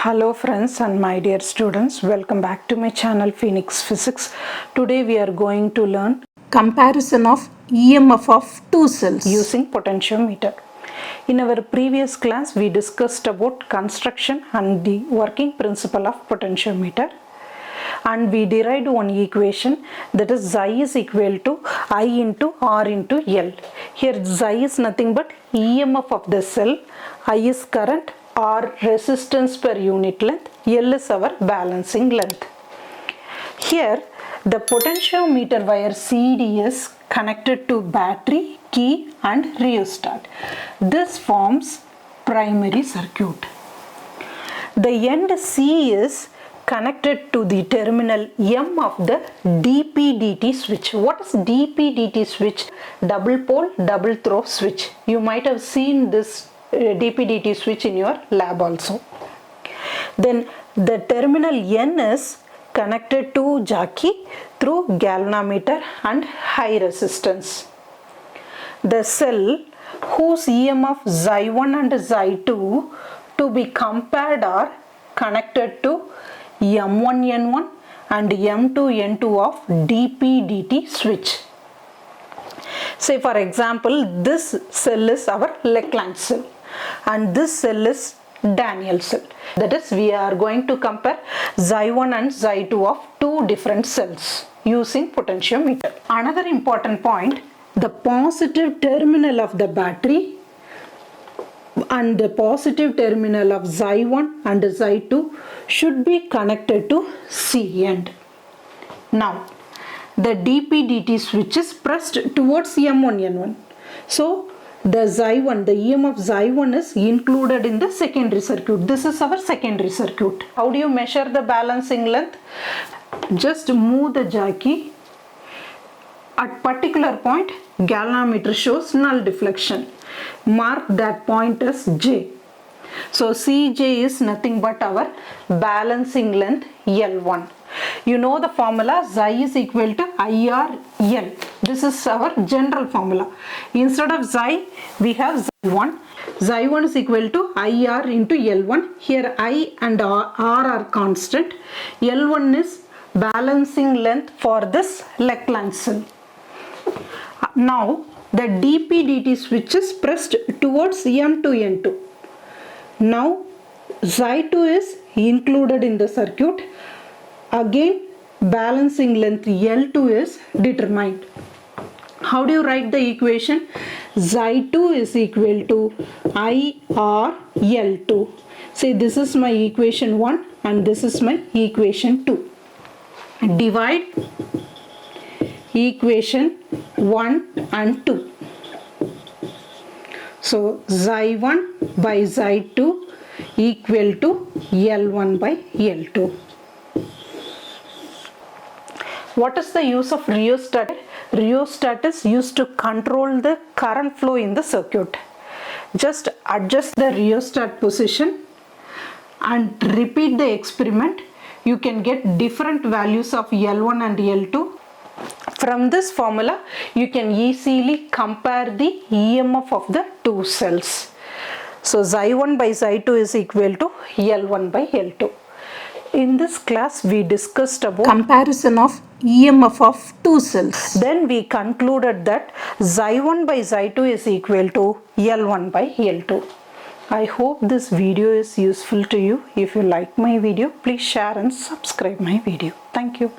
Hello friends and my dear students, welcome back to my channel Phoenix Physics. Today we are going to learn comparison of EMF of two cells using potentiometer. In our previous class we discussed about construction and the working principle of potentiometer, and we derived one equation, that is xi is equal to I into R into L. Here xi is nothing but EMF of the cell, I is current, R resistance per unit length, L is our balancing length. Here the potentiometer wire CD is connected to battery, key and rheostat. This forms primary circuit. The end C is connected to the terminal M of the DP/dt switch. What is DP/dt switch? Double pole, double throw switch. You might have seen this DP/dt switch in your lab also. Then the terminal N is connected to jockey through galvanometer and high resistance. The cell whose EMF xi1 and xi2 to be compared are connected to M1N1 and M2N2 of DP/dt switch. Say for example, this cell is our Leclanche cell and this cell is Daniell cell. That is, we are going to compare xi1 and xi2 of two different cells using potentiometer. Another important point, the positive terminal of the battery and the positive terminal of xi1 and xi2 should be connected to C end. Now the DP/dt switch is pressed towards M1N1. So the xi1, the EMF xi1 is included in the secondary circuit. This is our secondary circuit. How do you measure the balancing length? Just move the jockey. At particular point, galvanometer shows null deflection. Mark that point as J. So Cj is nothing but our balancing length L1. You know the formula, xi is equal to IRL. This is our general formula. Instead of xi, we have xi1. Xi1 is equal to IR into L1. Here I and R are constant. L1 is balancing length for this Leclanche cell. Now the DP/dt switch is pressed towards M2N2. Now xi2 is included in the circuit. Again balancing length L2 is determined. How do you write the equation? xi2 is equal to IRL2. Say this is my equation 1 and this is my equation 2. Divide equation 1 and 2. So xi1 by xi2 equal to L1 by L2. What is the use of rheostat? Rheostat is used to control the current flow in the circuit. Just adjust the rheostat position and repeat the experiment. You can get different values of L1 and L2. From this formula, you can easily compare the EMF of the two cells. So xi1 by xi2 is equal to L1 by L2. In this class, we discussed about comparison of EMF of two cells. Then we concluded that xi1 by xi2 is equal to L1 by L2. I hope this video is useful to you. If you like my video, please share and subscribe my video. Thank you.